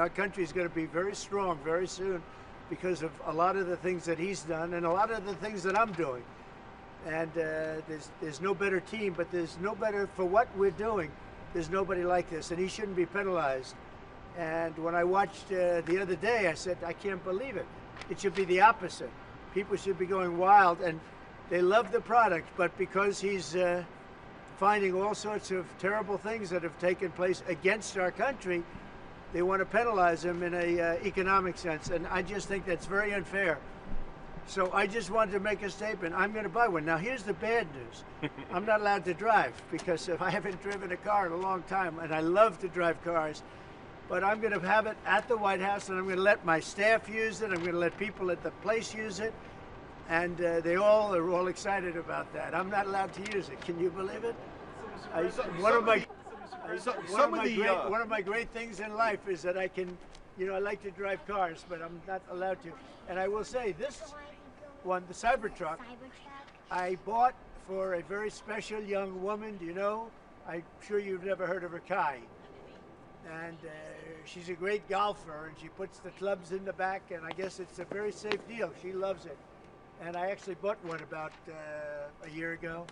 Our country is going to be very strong very soon because of a lot of the things that he's done and a lot of the things that I'm doing. And there's no better team, but there's no better for what we're doing. There's nobody like this, and he shouldn't be penalized. And when I watched the other day, I said, I can't believe it. It should be the opposite. People should be going wild, and they love the product, but because he's finding all sorts of terrible things that have taken place against our country, they want to penalize him in a economic sense, and I just think that's very unfair. So I just wanted to make a statement. I'm going to buy one. Now, here's the bad news. I'm not allowed to drive because I haven't driven a car in a long time, and I love to drive cars. But I'm going to have it at the White House, and I'm going to let my staff use it. I'm going to let people at the place use it, and they all are all excited about that. I'm not allowed to use it. Can you believe it? One of my great things in life is that I can, I like to drive cars, but I'm not allowed to. And I will say this one, the Cybertruck, I bought for a very special young woman. Do you know? I'm sure you've never heard of her, Kai. And she's a great golfer, and she puts the clubs in the back, and I guess it's a very safe deal. She loves it. And I actually bought one about a year ago,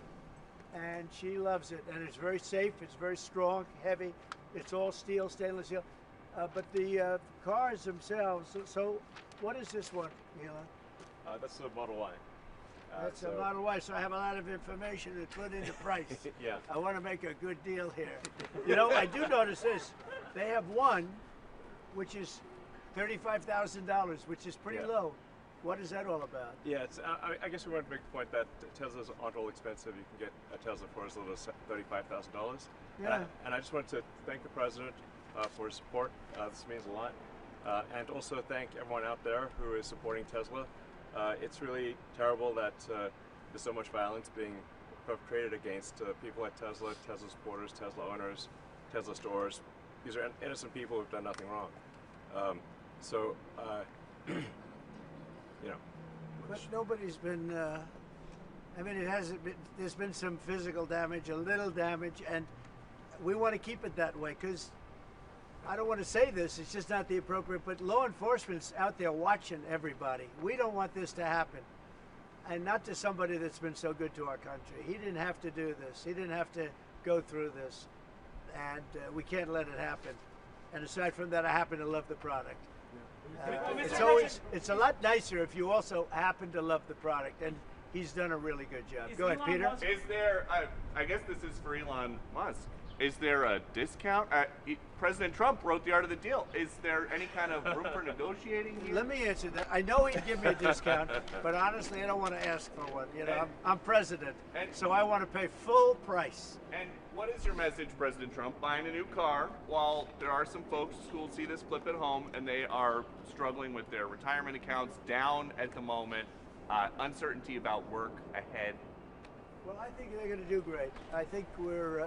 and she loves it. And it's very safe, it's very strong, heavy. It's all steel, stainless steel. But the cars themselves, so what is this one, Elon? That's a Model Y. That's a Model Y, so I have a lot of information to put into price. Yeah. I want to make a good deal here. I do notice this. They have one, which is $35,000, which is pretty low. What is that all about? Yeah, I guess we wanted to make the point that Teslas aren't all expensive. You can get a Tesla for as little as $35,000. Yeah. And I just wanted to thank the president for his support. This means a lot. And also thank everyone out there who is supporting Tesla. It's really terrible that there's so much violence being perpetrated against people at Tesla, Tesla supporters, Tesla owners, Tesla stores. These are innocent people who've done nothing wrong. But nobody's been, it hasn't been, there's been some physical damage, a little damage, and we want to keep it that way because I don't want to say this, it's just not the appropriate, but law enforcement's out there watching everybody. We don't want this to happen. And not to somebody that's been so good to our country. He didn't have to do this. He didn't have to go through this. And we can't let it happen. And aside from that, I happen to love the product. It's a lot nicer if you also happen to love the product. And he's done a really good job. Go ahead, Peter. Is there, I guess this is for Elon Musk. Is there a discount? President Trump wrote the art of the deal. Is there any kind of room for negotiating here? Let me answer that. I know he'd give me a discount, but honestly, I don't want to ask for one. I'm president, so I want to pay full price. And what is your message, President Trump? Buying a new car while there are some folks who will see this clip at home and they are struggling with their retirement accounts down at the moment, uncertainty about work ahead. Well, I think they're going to do great. I think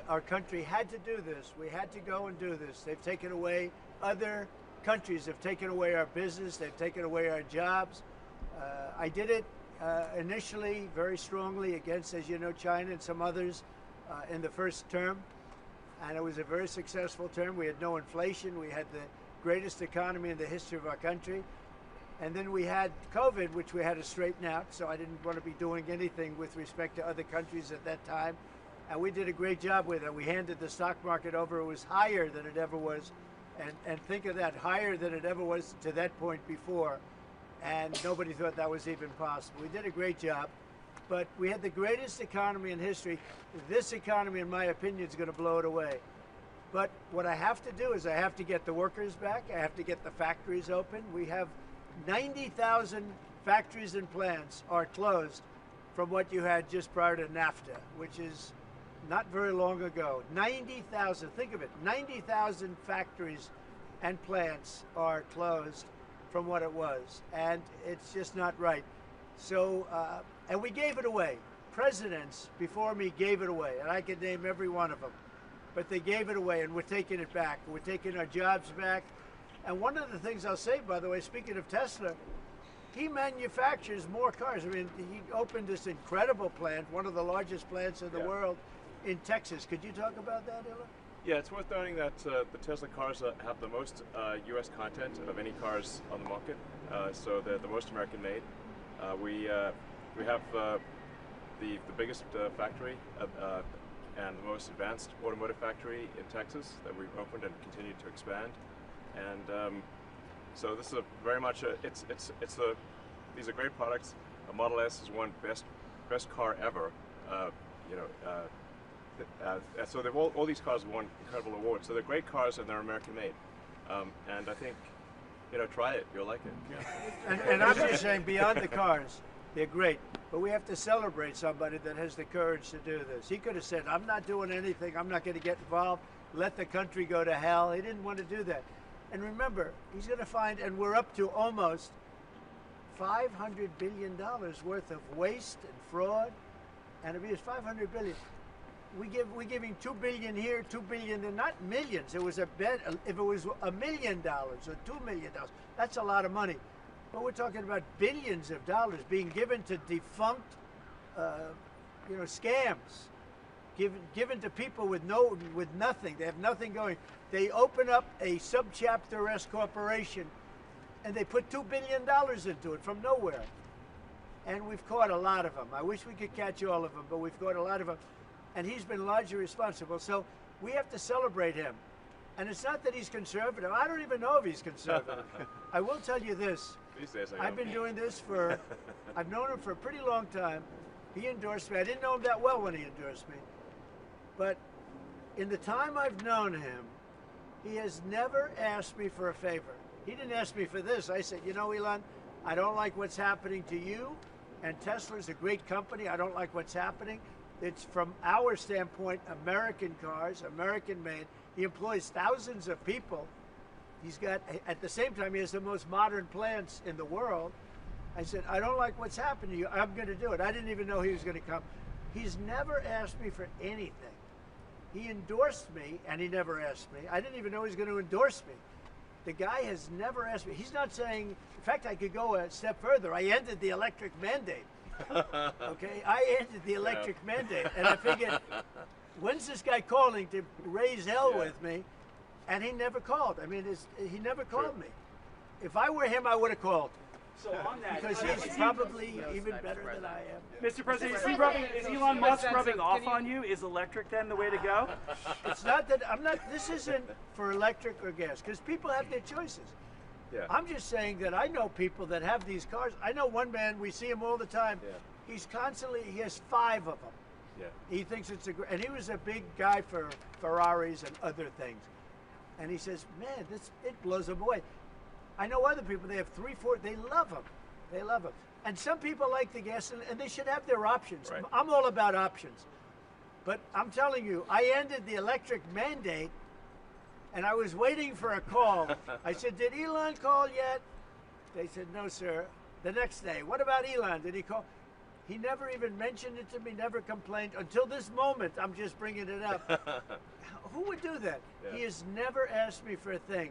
our country had to do this. We had to go and do this. They've taken away, other countries have taken away our business. They've taken away our jobs. I did it initially very strongly against, as you know, China and some others in the first term. And it was a very successful term. We had no inflation. We had the greatest economy in the history of our country. And then we had COVID, which we had to straighten out, so I didn't want to be doing anything with respect to other countries at that time. And we did a great job with it. We handed the stock market over. It was higher than it ever was. And think of that, higher than it ever was to that point before. And nobody thought that was even possible. We did a great job. But we had the greatest economy in history. This economy, in my opinion, is going to blow it away. But what I have to do is I have to get the workers back. I have to get the factories open. We have 90,000 factories and plants are closed from what you had just prior to NAFTA, which is not very long ago. 90,000, think of it, 90,000 factories and plants are closed from what it was, and it's just not right. So, and we gave it away. Presidents before me gave it away, and I could name every one of them, but they gave it away, and we're taking it back. We're taking our jobs back. And one of the things I'll say, by the way, speaking of Tesla, he manufactures more cars. I mean, he opened this incredible plant, one of the largest plants in the world, in Texas. Could you talk about that, Ella? Yeah, it's worth noting that the Tesla cars have the most U.S. content of any cars on the market, so they're the most American-made. We have the biggest factory and the most advanced automotive factory in Texas that we've opened and continue to expand, and so this is very much these are great products. A Model S is one best car ever. So they've all these cars have won incredible awards. So they're great cars and they're American made. And I think, try it. You'll like it. Yeah. And I'm just saying, beyond the cars, they're great. But we have to celebrate somebody that has the courage to do this. He could have said, I'm not doing anything. I'm not going to get involved. Let the country go to hell. He didn't want to do that. And remember, he's going to find, and we're up to almost $500 billion worth of waste and fraud and abuse. $500 billion. We're giving $2 billion here, $2 billion there, not millions. It was a bet. If it was $1 million or $2 million, that's a lot of money. But we're talking about billions of dollars being given to defunct, scams, given to people with nothing. They have nothing going. They open up a subchapter S corporation, and they put $2 billion into it from nowhere. And we've caught a lot of them. I wish we could catch all of them, but we've caught a lot of them. And he's been largely responsible. So we have to celebrate him. And it's not that he's conservative. I don't even know if he's conservative. I will tell you this. These days I've been doing this I've known him for a pretty long time. He endorsed me. I didn't know him that well when he endorsed me. But in the time I've known him, he has never asked me for a favor. He didn't ask me for this. I said, Elon, I don't like what's happening to you. And Tesla's a great company. I don't like what's happening. It's, from our standpoint, American cars, American made. He employs thousands of people. He's got, at the same time, he has the most modern plants in the world. I said, I don't like what's happened to you. I'm going to do it. I didn't even know he was going to come. He's never asked me for anything. He endorsed me, and he never asked me. I didn't even know he was going to endorse me. The guy has never asked me. He's not saying, in fact, I could go a step further. I ended the electric mandate. Okay, I ended the electric mandate, and I figured, when's this guy calling to raise hell with me? And he never called. I mean, he never called me. If I were him, I would have called. So on that, because he's probably even better than I am. Mr. President, is Elon Musk rubbing off on you? Is electric then the way to go? It's not that this isn't for electric or gas, because people have their choices. Yeah. I'm just saying that I know people that have these cars. I know one man, we see him all the time. Yeah. He has 5 of them. Yeah. He thinks it's and he was a big guy for Ferraris and other things. And he says, man, it blows him away. I know other people, they have 3, 4, they love them. They love them. And some people like the gas, and they should have their options. Right. I'm all about options. But I'm telling you, I ended the electric mandate, and I was waiting for a call. I said, did Elon call yet? They said, no, sir. The next day, what about Elon? Did he call? He never even mentioned it to me, never complained. Until this moment, I'm just bringing it up. Who would do that? Yeah. He has never asked me for a thing.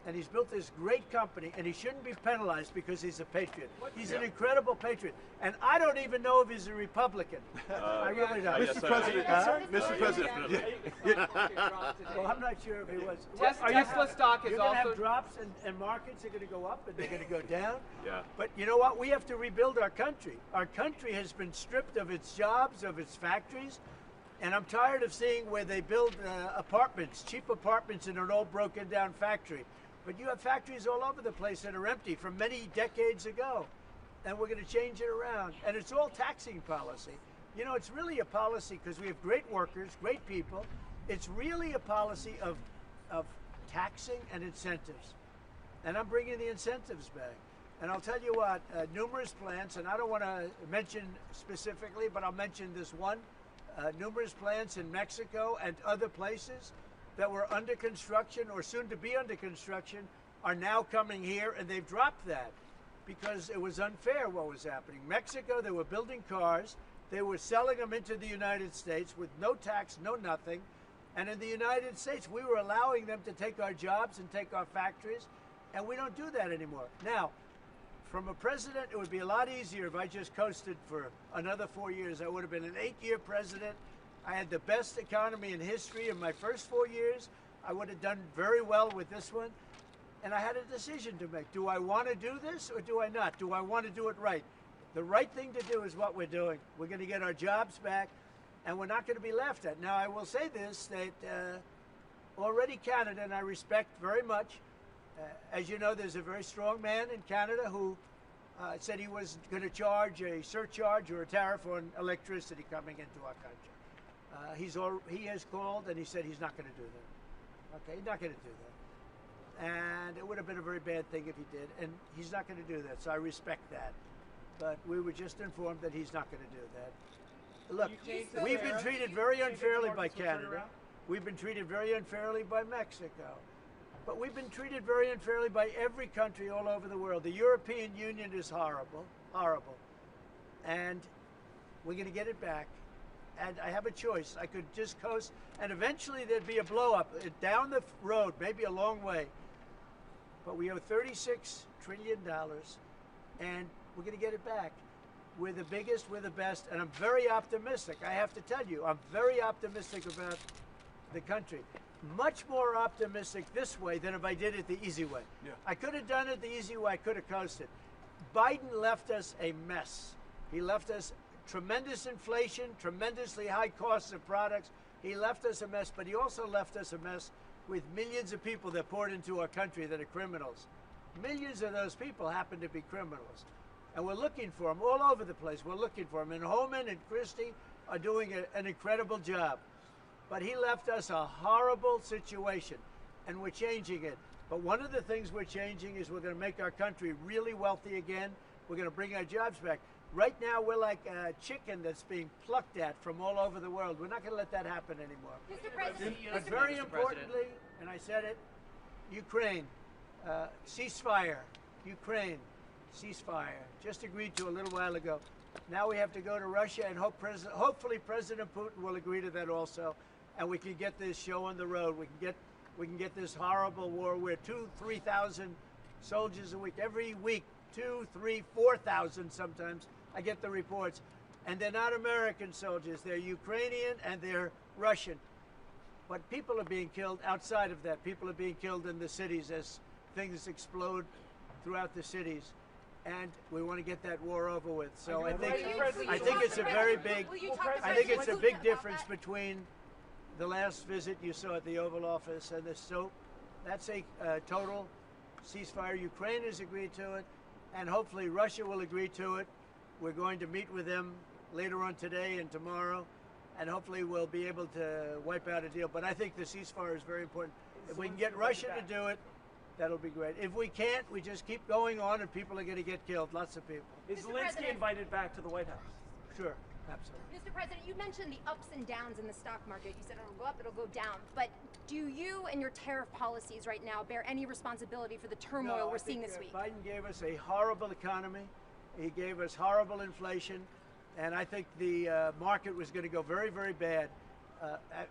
And he's built this great company, and he shouldn't be penalized because he's a patriot. He's an incredible patriot. And I don't even know if he's a Republican. I really don't. Mr. President, Mr. President. Well, I'm not sure if he was. Tesla stock is You're going to also have drops, and markets are going to go up, and they're going to go down. Yeah. But you know what? We have to rebuild our country. Our country has been stripped of its jobs, of its factories. And I'm tired of seeing where they build apartments, cheap apartments in an old broken down factory. But you have factories all over the place that are empty from many decades ago. And we're going to change it around. And it's all taxing policy. You know, it's really a policy because we have great workers, great people. It's really a policy of taxing and incentives. And I'm bringing the incentives back. And I'll tell you what, numerous plants, and I don't want to mention specifically, but I'll mention this one. Numerous plants in Mexico and other places that were under construction or soon to be under construction are now coming here, and they've dropped that because it was unfair what was happening. Mexico, they were building cars, they were selling them into the United States with no tax, no nothing, and in the United States we were allowing them to take our jobs and take our factories, and we don't do that anymore. Now, from a president, it would be a lot easier if I just coasted for another 4 years. I would have been an 8-year president, I had the best economy in history in my first 4 years. I would have done very well with this one. And I had a decision to make. Do I want to do this or do I not? Do I want to do it right? The right thing to do is what we're doing. We're going to get our jobs back, and we're not going to be laughed at. Now, I will say this, that already Canada, and I respect very much, as you know, there's a very strong man in Canada who said he was going to charge a surcharge or a tariff on electricity coming into our country. He has called and he said he's not going to do that. Okay, he's not going to do that. And it would have been a very bad thing if he did, and he's not going to do that, so I respect that. But we were just informed that he's not going to do that. Look, we've been treated very unfairly by Canada. We've been treated very unfairly by Mexico. But we've been treated very unfairly by every country all over the world. The European Union is horrible, horrible. And we're going to get it back. And I have a choice. I could just coast, and eventually there'd be a blow-up down the road, maybe a long way. But we owe $36 trillion, and we're going to get it back. We're the biggest, we're the best, and I'm very optimistic. I have to tell you, I'm very optimistic about the country. Much more optimistic this way than if I did it the easy way. Yeah. I could have done it the easy way, I could have coasted. Biden left us a mess. He left us tremendous inflation, tremendously high costs of products. He left us a mess, but he also left us a mess with millions of people that poured into our country that are criminals. Millions of those people happen to be criminals. And we're looking for them all over the place. We're looking for them. And Homan and Christie are doing an incredible job. But he left us a horrible situation, and we're changing it. But one of the things we're changing is we're going to make our country really wealthy again. We're going to bring our jobs back. Right now, we're like a chicken that's being plucked at from all over the world. We're not going to let that happen anymore. Mr. President, But very importantly, and I said it, Ukraine, ceasefire, Ukraine, ceasefire, just agreed to a little while ago. Now we have to go to Russia, and hopefully President Putin will agree to that also, and we can get this show on the road. We can get this horrible war where 2,000-3,000 soldiers a week, every week, 2,000, 3,000, 4,000 sometimes. I get the reports, and they're not American soldiers. They're Ukrainian and they're Russian. But people are being killed outside of that. People are being killed in the cities as things explode throughout the cities. And we want to get that war over with. So I think it's a very big, I think it's a big difference between the last visit you saw at the Oval Office and this. So that's a total ceasefire. Ukraine has agreed to it, and hopefully Russia will agree to it. We're going to meet with them later on today and tomorrow, and hopefully we'll be able to wipe out a deal. But I think the ceasefire is very important. If we can get Russia to do it, that'll be great. If we can't, we just keep going on, and people are going to get killed, lots of people. Is Zelensky invited back to the White House? Sure, absolutely. Mr. President, you mentioned the ups and downs in the stock market. You said it'll go up, it'll go down. But do you and your tariff policies right now bear any responsibility for the turmoil we're seeing this week? Biden gave us a horrible economy. He gave us horrible inflation. And I think the market was going to go very, very bad.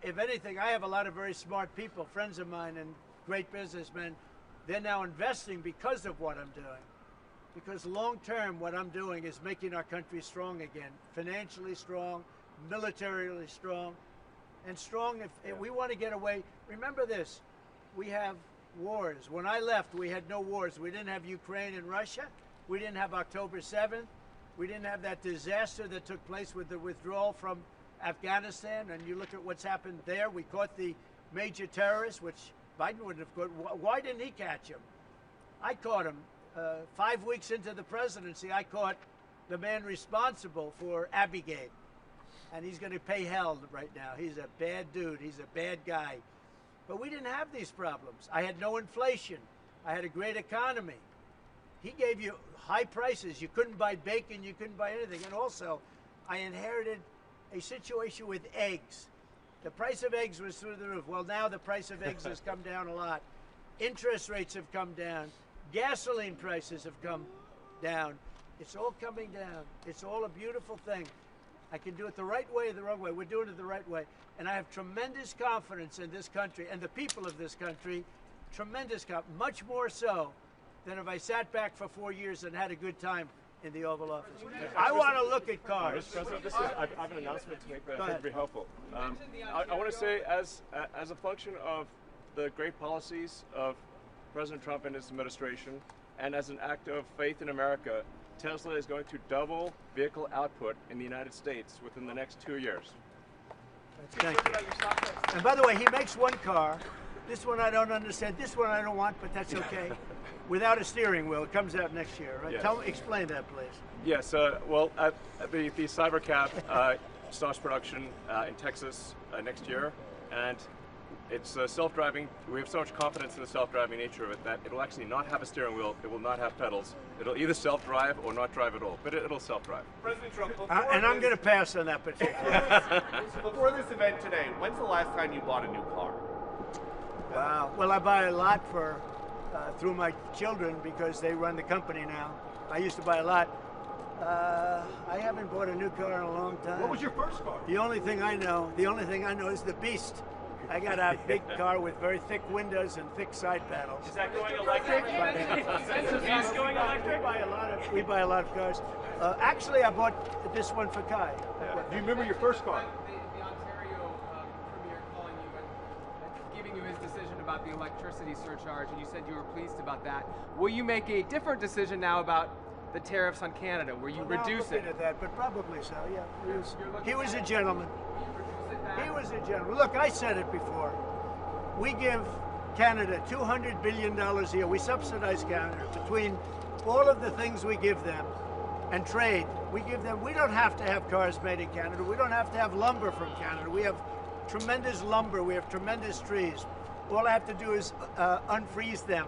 If anything, I have a lot of very smart people, friends of mine and great businessmen. They're now investing because of what I'm doing. Because long term, what I'm doing is making our country strong again. Financially strong, militarily strong, and strong if we want to get away. Remember this, we have wars. When I left, we had no wars. We didn't have Ukraine and Russia. We didn't have October 7th. We didn't have that disaster that took place with the withdrawal from Afghanistan. And you look at what's happened there. We caught the major terrorists, which Biden wouldn't have caught. Why didn't he catch him? I caught him. 5 weeks into the presidency, I caught the man responsible for Abigate. And he's going to pay hell right now. He's a bad dude. He's a bad guy. But we didn't have these problems. I had no inflation. I had a great economy. He gave you high prices. You couldn't buy bacon. You couldn't buy anything. And also, I inherited a situation with eggs. The price of eggs was through the roof. Well, now the price of eggs has come down a lot. Interest rates have come down. Gasoline prices have come down. It's all coming down. It's all a beautiful thing. I can do it the right way or the wrong way. We're doing it the right way. And I have tremendous confidence in this country and the people of this country. Tremendous confidence. Much more so than if I sat back for 4 years and had a good time in the Oval Office. I want to look at cars. Mr. President, I have an announcement to make that I think would be helpful. I want to say, as a function of the great policies of President Trump and his administration, and as an act of faith in America, Tesla is going to double vehicle output in the United States within the next 2 years. Thank you. And by the way, he makes one car. This one I don't understand. This one I don't want, but that's okay. Without a steering wheel. It comes out next year, right? Yes. Explain that, please. Yes. Well, the Cybercab starts production in Texas next year, and it's self-driving. We have so much confidence in the self-driving nature of it that it'll actually not have a steering wheel. It will not have pedals. It'll either self-drive or not drive at all, but it'll self-drive. President Trump, And I'm going to pass on that particular. before this event today, when's the last time you bought a new car? Wow. Well, I buy a lot through my children because they run the company now. I used to buy a lot. I haven't bought a new car in a long time. What was your first car? The only thing I know is the Beast. I got a big car with very thick windows and thick side panels. Is that going electric? Is the Beast going electric? We buy a lot of cars. Actually, I bought this one for Kai. Do you remember your first car? The Ontario Premier calling you and giving you his decision about the electricity surcharge, and you said you were pleased about that. Will you make a different decision now about the tariffs on Canada? Will you reduce it? At that, but probably so. Yeah, he was a gentleman. Will you reduce it back? He was a gentleman. Look, I said it before. We give Canada $200 billion a year. We subsidize Canada between all of the things we give them and trade. We give them. We don't have to have cars made in Canada. We don't have to have lumber from Canada. We have tremendous lumber. We have tremendous trees. All I have to do is unfreeze them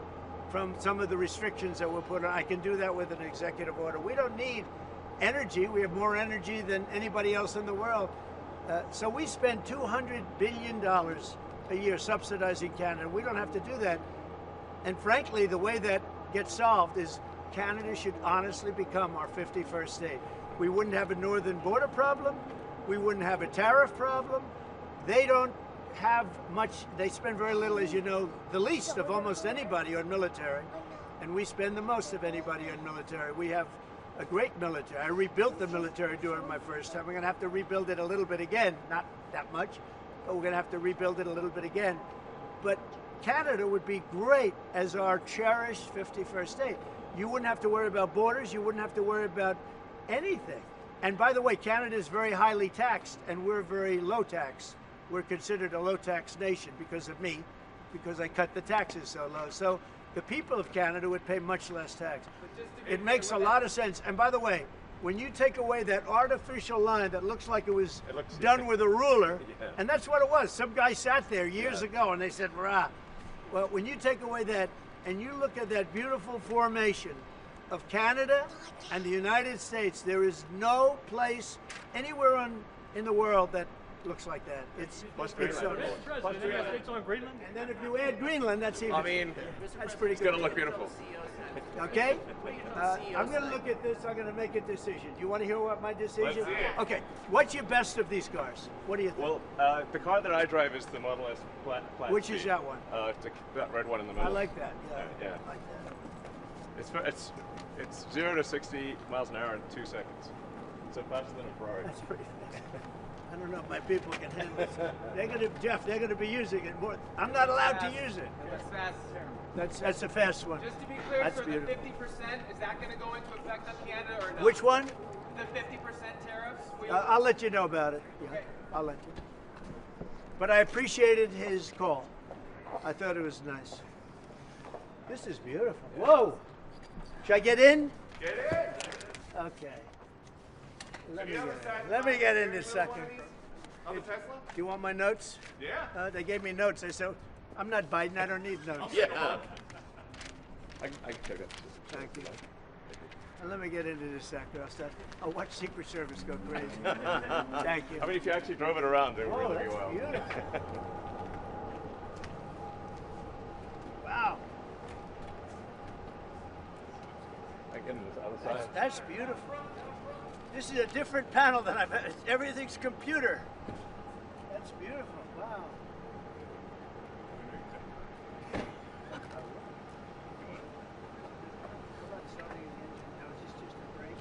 from some of the restrictions that we're put on. I can do that with an executive order. We don't need energy. We have more energy than anybody else in the world. So we spend $200 billion a year subsidizing Canada. We don't have to do that. And frankly, the way that gets solved is Canada should honestly become our 51st state. We wouldn't have a northern border problem. We wouldn't have a tariff problem. They don't have much, they spend very little, as you know, the least of almost anybody on military. And we spend the most of anybody on military. We have a great military. I rebuilt the military during my first time. We're going to have to rebuild it a little bit again. Not that much, but we're going to have to rebuild it a little bit again. But Canada would be great as our cherished 51st state. You wouldn't have to worry about borders. You wouldn't have to worry about anything. And by the way, Canada is very highly taxed, and we're very low tax. We're considered a low tax nation because of me, because I cut the taxes so low. So the people of Canada would pay much less tax. It makes a lot of sense. And by the way, when you take away that artificial line that looks like it was done with a ruler, and that's what it was. Some guy sat there years ago and they said, "Rah." Well, when you take away that and you look at that beautiful formation of Canada and the United States, there is no place anywhere in the world that looks like that. It's so, on Greenland? and then if you add Greenland, that's even. I mean, that's pretty it's good. going to look beautiful. Okay, I'm going to look at this. I'm going to make a decision. Do you want to hear what my decision? Let's see it. Okay, what's your best of these cars? What do you think? Well, the car that I drive is the Model S Plaid Which C. is that one? That red one in the middle. I like that. Yeah. I like that. It's 0 to 60 miles an hour in 2 seconds. So faster than a Ferrari. That's pretty fast. I don't know if my people can handle it. They're going to be using it more. I'm not allowed to use it. That's fast. That's a fast one. Just to be clear, That's sir, the 50%, beautiful. is that going to go into effect on Canada or no? Which one? The 50% tariffs? I'll let you know about it. Yeah, Okay. I'll let you. But I appreciated his call. I thought it was nice. This is beautiful. Whoa! Should I get in? Get in. Okay. Let me get in this second. On the Tesla? Do you want my notes? Yeah. They gave me notes. They said, I'm not Biden. I don't need notes. Yeah. I can take that. Thank you. And let me get into this sector. I'll watch Secret Service go crazy. Thank you. I mean, if you actually drove it around, it would Oh, really be that's well. beautiful. Wow. I get into this other side. That's beautiful. This is a different panel than I've had. Everything's computer. That's beautiful. Wow. Starting the engine now. Is this just a brake?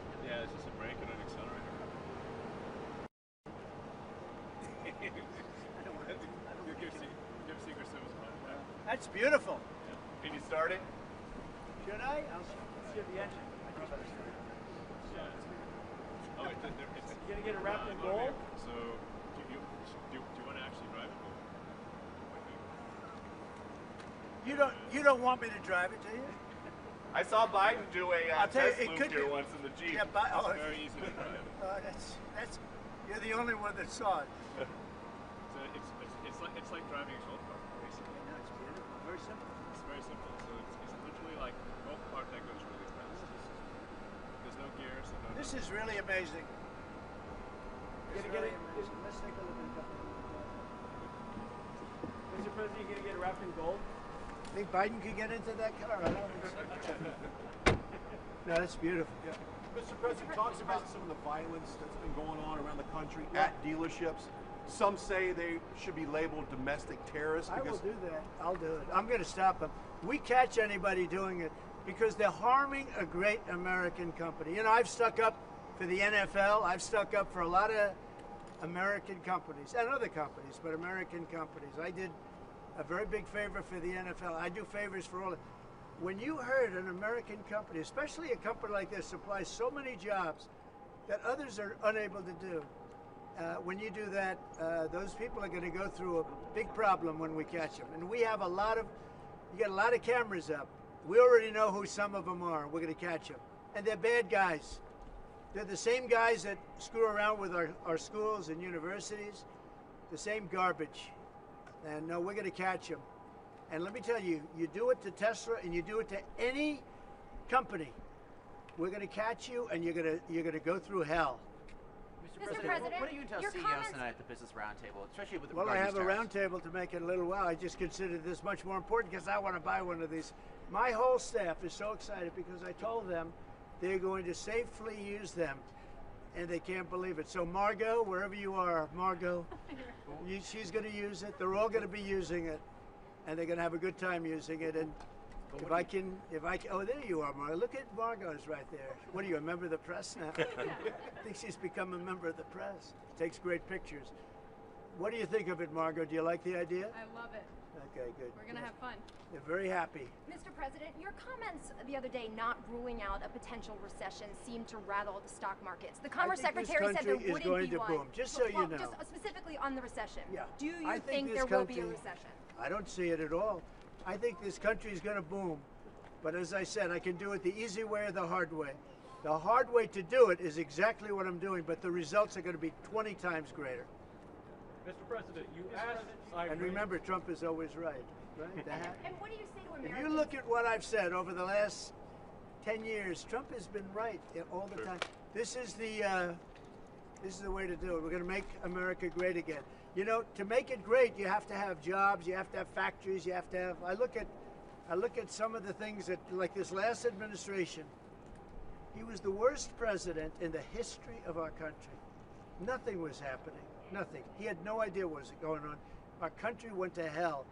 It's beautiful. Can you start it? Should I? Let's see the engine. Oh, it's You gonna get it wrapped in gold? So, do you want to actually drive it? You don't want me to drive it, do you? I saw Biden do a I'll tell you, test it loop could here be- once in the Jeep. Yeah, It's very easy to drive. that's you're the only one that saw it. So it's like driving a golf cart, basically. No, it's beautiful. Very simple. It's very simple. So it's literally like a golf cart that goes really fast. There's no gears. And no This is really amazing. Gonna It's get really it- amazing. Let's take a look at it. Mr. President, you gonna get it wrapped in gold? Think Biden could get into that car? I don't think so. No, that's beautiful. Yeah. Mr. President talks about some of the violence that's been going on around the country at dealerships. Some say they should be labeled domestic terrorists I will because do that. I'll do it. I'm going to stop them. We catch anybody doing it because they're harming a great American company. You know, I've stuck up for the NFL. I've stuck up for a lot of American companies and other companies, but American companies. I did a very big favor for the NFL. I do favors for all. When you heard an American company, especially a company like this, supplies so many jobs that others are unable to do, when you do that, those people are going to go through a big problem when we catch them. And we have you got a lot of cameras up. We already know who some of them are. We're going to catch them. And they're bad guys. They're the same guys that screw around with our schools and universities, the same garbage. And no, we're going to catch them. And let me tell you, you do it to Tesla and you do it to any company, we're going to catch you and you're going to go through hell. Mr. President, what do you tell your CEOs comments- tonight at the Business Roundtable, especially with Well, I regarding have a these tariffs? roundtable to make it a little while. I just considered this much more important because I want to buy one of these. My whole staff is so excited because I told them they're going to safely use them, and they can't believe it. So Margot, wherever you are, Margot, she's going to use it. They're all going to be using it, and they're going to have a good time using it. And if I can, oh, there you are, Margot. Look at Margot's right there. What are you, a member of the press now? I think she's become a member of the press. Takes great pictures. What do you think of it, Margot? Do you like the idea? I love it. Okay, good. We're gonna have fun. They're very happy. Mr. President, your comments the other day not ruling out a potential recession seemed to rattle the stock markets. The Commerce think this Secretary said there country is wouldn't going be to one. boom, just so you know. Just specifically on the recession. Yeah. Do you I think this there will be a country- recession? I don't see it at all. I think this country is going to boom. But as I said, I can do it the easy way or the hard way. The hard way to do it is exactly what I'm doing, but the results are going to be 20 times greater. Mr. President, you asked And remember, Trump is always right. Right? And what do you say to If Americans? you look at what I've said over the last 10 years, Trump has been right all the time. This is the way to do it. We're going to make America great again. You know, to make it great, you have to have jobs, you have to have factories, you have to have. I look at some of the things that, like this last administration, he was the worst president in the history of our country. Nothing was happening. Nothing. He had no idea what was going on. Our country went to hell.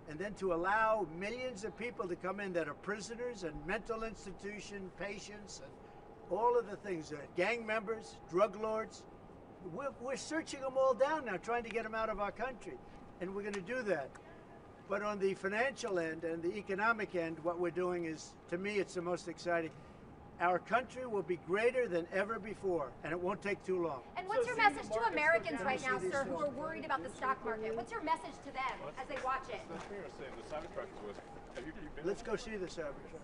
And then to allow millions of people to come in that are prisoners and mental institution patients and all of the things, gang members, drug lords, we're searching them all down now, trying to get them out of our country. And we're going to do that. But on the financial end and the economic end, what we're doing is, to me, it's the most exciting. Our country will be greater than ever before, and it won't take too long. And what's your message to Americans right now, sir, who are worried about the stock market? What's your message to them as they watch it? The thing I was saying, the Cybertruck was. Have you been? Let's go see the Cybertruck.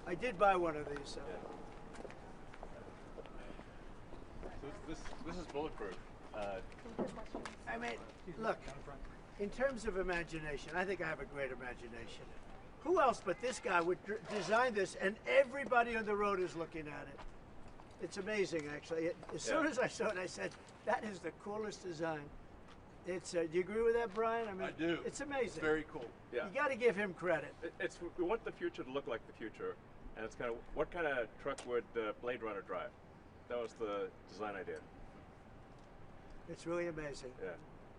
I did buy one of these. So this is bulletproof. I mean, look, in terms of imagination, I think I have a great imagination. Who else but this guy would design this, and everybody on the road is looking at it? It's amazing, actually. As soon as I saw it, I said, that is the coolest design. It's. Do you agree with that, Brian? I mean, I do. It's amazing. It's very cool. Yeah. You got to give him credit. We want the future to look like the future, and it's kind of what kind of truck would Blade Runner drive? That was the design idea. It's really amazing. Yeah.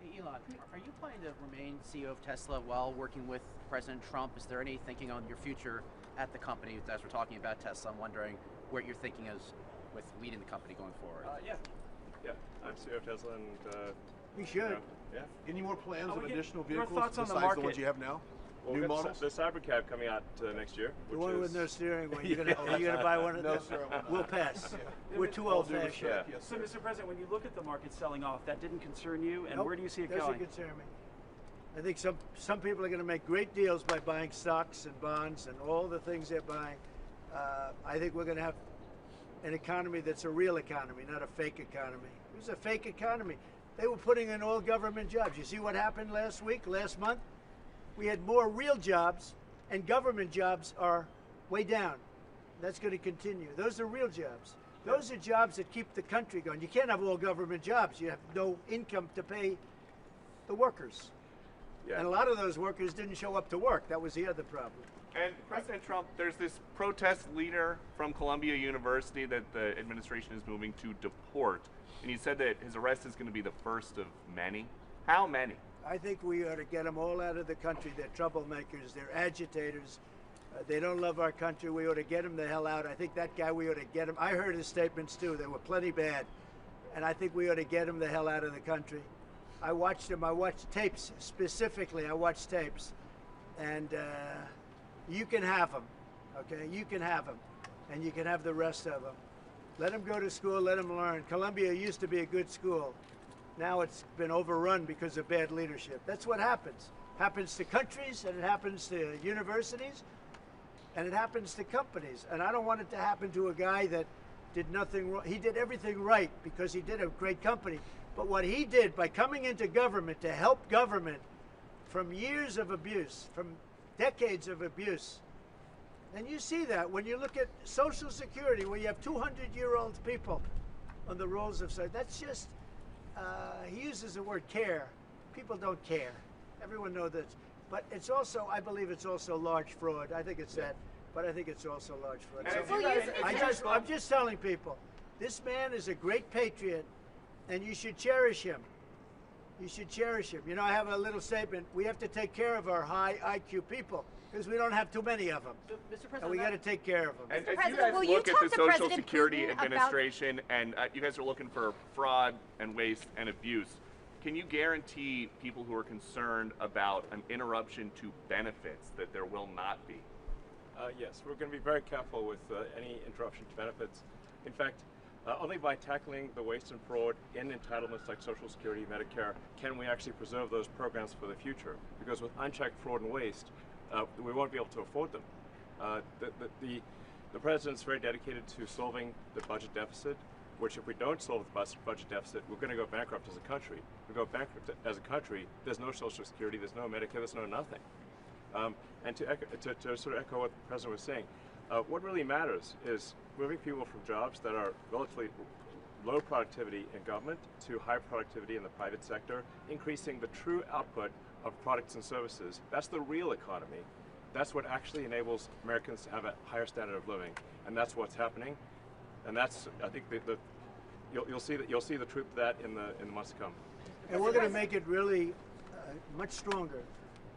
Hey, Elon, are you planning to remain CEO of Tesla while working with President Trump? Is there any thinking on your future at the company as we're talking about Tesla? I'm wondering what your thinking is with leading the company going forward. Yeah. I'm CEO of Tesla, and We should. you know, yeah. Any more plans Oh, of we get additional your vehicles thoughts on the besides the market. ones you have now? Well, New we've got models? the Cybercab coming out next year. The which one is, with no steering wheel. Are you gonna buy one of No, those? sir, I will not. We'll pass. Yeah. We're too All due old-fashioned. respect, Yeah. yes, So, sir. Mr. President, when you look at the market selling off, that didn't concern you, and Nope, where do you see it doesn't going? concern me. I think some people are going to make great deals by buying stocks and bonds and all the things they're buying. I think we're going to have an economy that's a real economy, not a fake economy. It was a fake economy. They were putting in all government jobs. You see what happened last month? We had more real jobs, and government jobs are way down. That's going to continue. Those are real jobs. Those are jobs that keep the country going. You can't have all government jobs. You have no income to pay the workers. Yeah. And a lot of those workers didn't show up to work. That was the other problem. And President Trump, there's this protest leader from Columbia University that the administration is moving to deport. And he said that his arrest is going to be the first of many. How many? I think we ought to get them all out of the country. They're troublemakers. They're agitators. They don't love our country. We ought to get them the hell out. I think that guy, we ought to get him. I heard his statements too. They were plenty bad. And I think we ought to get him the hell out of the country. I watched him. I watched tapes. Specifically, I watched tapes. And you can have them, okay? You can have them. And you can have the rest of them. Let them go to school. Let them learn. Columbia used to be a good school. Now it's been overrun because of bad leadership. That's what happens. Happens to countries, and it happens to universities, and it happens to companies. And I don't want it to happen to a guy that did nothing wrong. He did everything right because he did a great company. But what he did by coming into government to help government from years of abuse, from decades of abuse, and you see that when you look at Social Security, where you have 200-year-old people on the rolls of society. That's just, he uses the word care. People don't care. Everyone knows that. But it's also, I believe it's also large fraud. I think it's that, but I think it's also large fraud. And So I'm just telling people, this man is a great patriot, and you should cherish him. You should cherish him. You know, I have a little statement. We have to take care of our high IQ people because we don't have too many of them. Mr. President, And we got to take care of them. And as you President, guys will you look at talk the to Social President Security Putin about- Administration and you guys are looking for fraud and waste and abuse, can you guarantee people who are concerned about an interruption to benefits that there will not be? Yes, we're going to be very careful with any interruption to benefits. In fact, only by tackling the waste and fraud in entitlements like Social Security, Medicare, can we actually preserve those programs for the future. Because with unchecked fraud and waste, we won't be able to afford them. The president's very dedicated to solving the budget deficit, which if we don't solve the budget deficit, we're going to go bankrupt as a country. If we go bankrupt as a country, there's no Social Security, there's no Medicare, there's no nothing. And to sort of echo what the president was saying, what really matters is moving people from jobs that are relatively low productivity in government to high productivity in the private sector, increasing the true output of products and services. That's the real economy. That's what actually enables Americans to have a higher standard of living, and that's what's happening. And that's, I think, you'll see the truth of that in the months to come. And we're going to make it really much stronger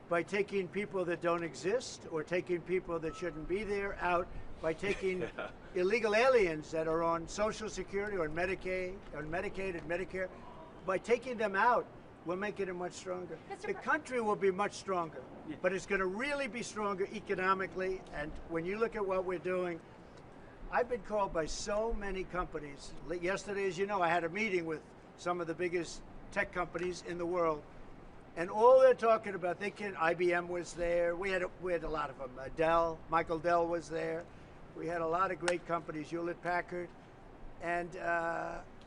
by taking people that don't exist or taking people that shouldn't be there out, by taking illegal aliens that are on Social Security or Medicaid and Medicare. By taking them out, we're making it much stronger. The country will be much stronger, but it's going to really be stronger economically. And when you look at what we're doing, I've been called by so many companies. Yesterday, as you know, I had a meeting with some of the biggest tech companies in the world, and all they're talking about, IBM was there. We had a lot of them. Dell, Michael Dell was there. We had a lot of great companies, Hewlett Packard, and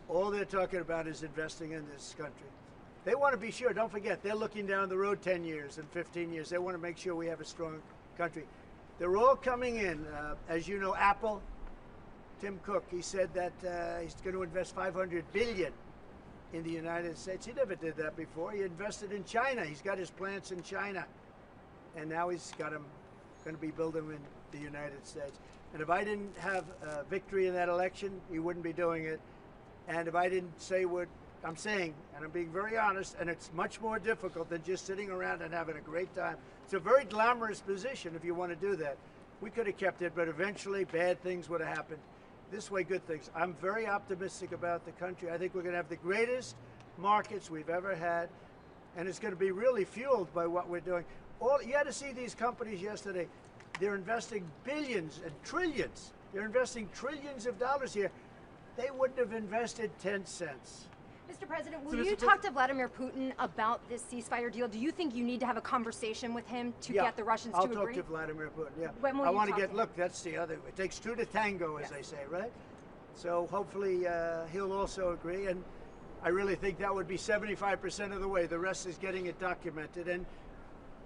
all they're talking about is investing in this country. They want to be sure. Don't forget, they're looking down the road 10 years and 15 years. They want to make sure we have a strong country. They're all coming in. As you know, Apple, Tim Cook, he said that he's going to invest $500 billion in the United States. He never did that before. He invested in China. He's got his plants in China. And now he's got them, going to be building them in the United States. And if I didn't have victory in that election, he wouldn't be doing it. And if I didn't say what I'm saying, and I'm being very honest, and it's much more difficult than just sitting around and having a great time. It's a very glamorous position if you want to do that. We could have kept it, but eventually bad things would have happened. This way, good things. I'm very optimistic about the country. I think we're going to have the greatest markets we've ever had, and it's going to be really fueled by what we're doing. You had to see these companies yesterday. They're investing billions and trillions. They're investing trillions of dollars here. They wouldn't have invested 10 cents. Mr. President, will you talk to Vladimir Putin about this ceasefire deal? Do you think you need to have a conversation with him to get the Russians to agree? I'll talk to Vladimir Putin, yeah. When will I you want to talk get, to him? look, that's the other, it takes two to tango, as they say, right? So hopefully he'll also agree. And I really think that would be 75% of the way. The rest is getting it documented and,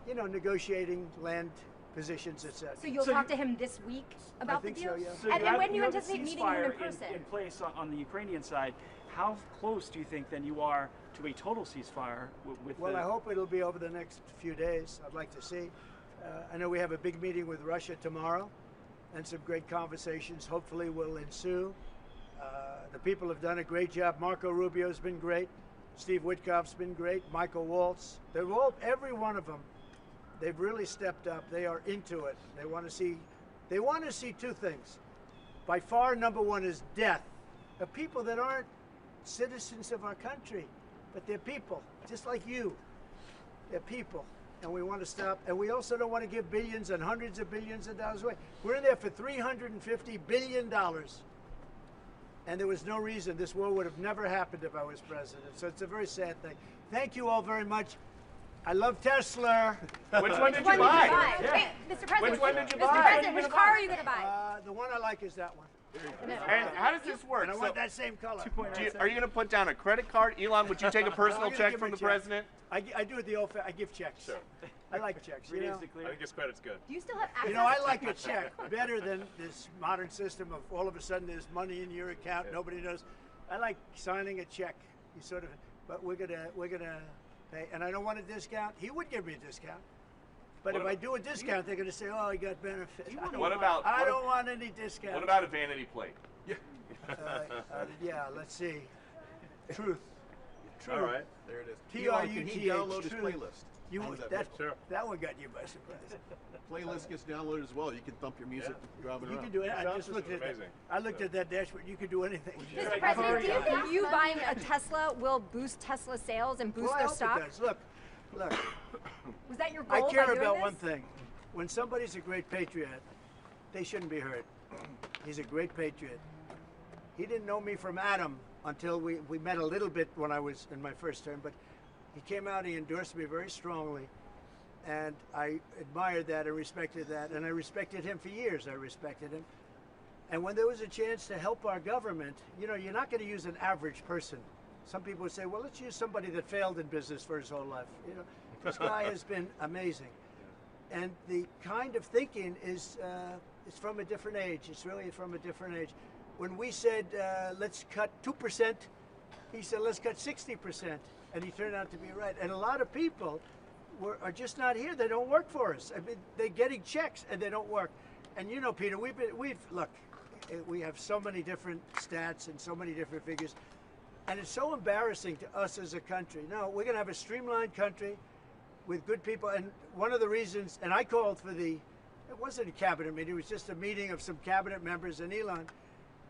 you know, negotiating land positions, etc. So you'll talk to him this week about the think deal? so, yeah. So And when do you have the anticipate meeting him in ceasefire person? in place on the Ukrainian side. How close do you think then you are to a total ceasefire with Well, I hope it'll be over the next few days. I'd like to see. I know we have a big meeting with Russia tomorrow, and some great conversations hopefully will ensue. The people have done a great job. Marco Rubio's been great. Steve Witkoff's been great. Michael Waltz. They're all, every one of them, they've really stepped up. They are into it. They want to see two things. By far, number one is death of people that aren't citizens of our country, but they're people, just like you. They're people, and we want to stop. And we also don't want to give billions and hundreds of billions of dollars away. We're in there for $350 billion, and there was no reason this war would have never happened if I was president. So it's a very sad thing. Thank you all very much. I love Tesla. Which one did you buy? Wait, Mr. President. Which one did you Mr. buy? President, which car are you going to buy? The one I like is that one. And how does this work? And I want that same color. Are you going to put down a credit card? Elon, would you take a personal I'm gonna check give from him the a check. president? I do it the old I give checks. Sure. I like checks. You know? I think his credit's good. Do you still have access? You know, I like a check better than this modern system of all of a sudden there's money in your account, nobody knows. I like signing a check. You sort of, but we're gonna pay, and I don't want a discount. He would give me a discount, but if I do a discount, they're gonna say, "Oh, he got benefit." I don't want any discount. What about a vanity plate? Yeah, let's see. Truth. All right. There it is. T-R-U-T-H, Can he download his truth. playlist? You How does that that, work? that one got you by surprise. Playlist gets downloaded as well. You can thump your music driving You around. can do it. I Sound just looked system's at that. amazing. I looked at that dashboard. You could do anything. Mr. President, do you think you buying a Tesla will boost Tesla sales and boost Well, I their hope stock? it does. Look. Was that your I goal care by doing about this? one thing. When somebody's a great patriot, they shouldn't be hurt. He's a great patriot. He didn't know me from Adam until we met a little bit when I was in my first term, but he came out, he endorsed me very strongly, and I admired that and respected that, and I respected him for years. I respected him. And when there was a chance to help our government, you know, you're not going to use an average person. Some people would say, well, let's use somebody that failed in business for his whole life. You know, this guy has been amazing. And the kind of thinking is it's from a different age. It's really from a different age. When we said, let's cut 2%, he said, let's cut 60%. And he turned out to be right. And a lot of people are just not here. They don't work for us. I mean, they're getting checks and they don't work. And you know, Peter, look, we have so many different stats and so many different figures. And it's so embarrassing to us as a country. No, we're going to have a streamlined country with good people. And one of the reasons, and I called for it wasn't a cabinet meeting, it was just a meeting of some cabinet members and Elon.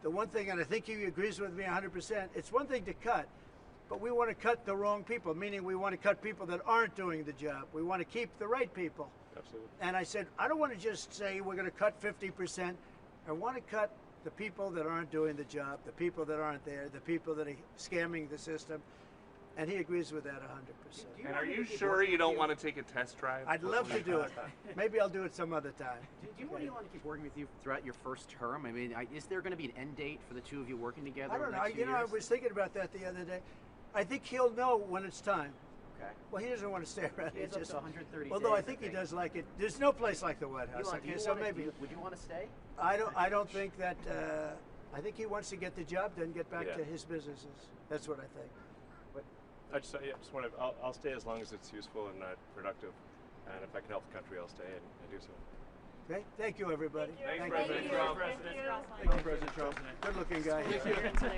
The one thing, and I think he agrees with me 100%, it's one thing to cut, but we want to cut the wrong people, meaning we want to cut people that aren't doing the job. We want to keep the right people. Absolutely. And I said, I don't want to just say we're going to cut 50%. I want to cut the people that aren't doing the job, the people that aren't there, the people that are scamming the system. And he agrees with that 100%. And are you sure you don't want to take a test drive? I'd love to do it. Maybe I'll do it some other time. Do you want Elon to keep working with you throughout your first term? I mean, is there going to be an end date for the two of you working together? I don't in the know. next few You know, I years? was thinking about that the other day. I think he'll know when it's time. Okay. Well, he doesn't want to stay around. He has It's up to 130 although I days, think he does like it. There's no place like the White House. Elon, do you so wanna- maybe would you want to stay? I don't think that. I think he wants to get the job done, get back Yeah. to his businesses. That's what I think. I just want to. I'll stay as long as it's useful and productive, and if I can help the country, I'll stay and do so. Okay. Thank you, everybody. Thanks, Thank President you. Trump. Thank you, President Trump. Good-looking guy.